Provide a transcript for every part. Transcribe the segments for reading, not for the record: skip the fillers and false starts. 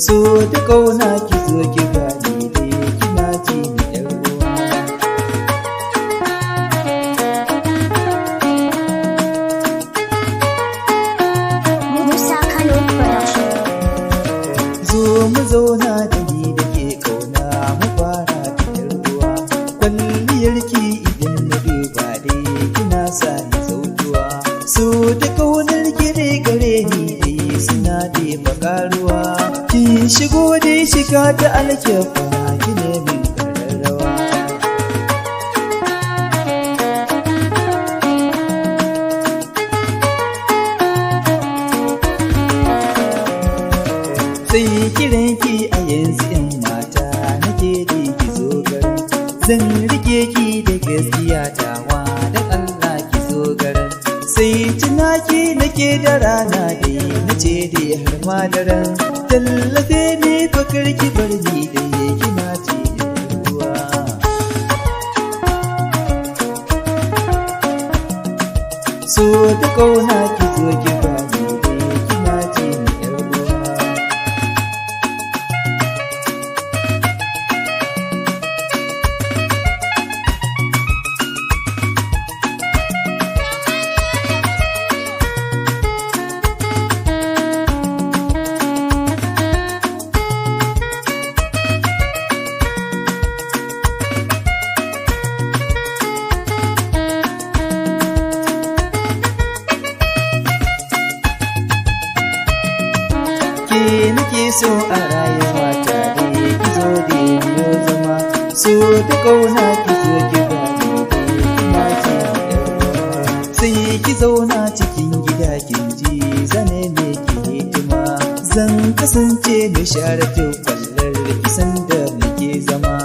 so da kauna ki zo ki gani dai kina ji ni yar uwa. Musa Kano Production. Zo mu zauna da ni da ke kauna mu fara da yar uwa. Kwalliyar ki idan na duba dai kina sa ni zautuwa. So da kaunar ki dai gare ni dai suna da bakaruwa. Kin shigo dai shiga ta alkefa ki ne min kararrawa. Sai kiran ki a yanzu in mata nake da ki zo garin. Zan rike ki da gaskiya tawa da Allah ki zo garin. Sai tunaki nake da rana dai nace dai har ma daren. Tallafe ne fakar ki bar ni dai kina ce ruwa. So da kauna ki zo ki bani dai kina ce ni yar uwa. Nake so a rayuwa ta dai ki zo da biyo zama. So da kauna ki zo ki gani dai kina ce sai ki zauna cikin gida kin ji zane me ki hidima. Zan kasance mai share kwallar kisan da muke zama.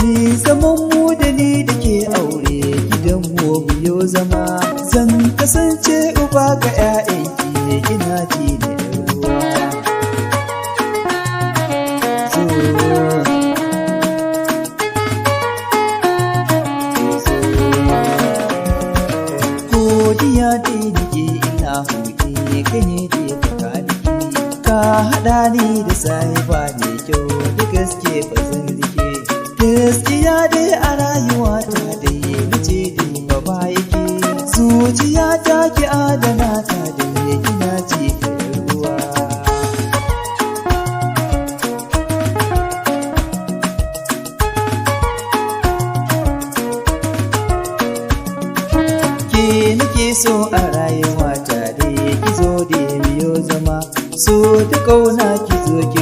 Ni zaman mu da ni da ke aure gidan mu biyo zama. Zan kasance uba ga 'ya'yanki kina ji da ruwa. Godiya dai nake ina huke ganye da fakaliki. Ka haɗa ni da sahiba ne kyau da gaske ba zan rike. Gaskiya dai a rayuwa ta dai nace dai ba yake. Zuciya ta ki adana ta dai kina ce ruwa. Nake so a rayuwa ta dai ki zo da biyo zama. So da kauna ki zo ki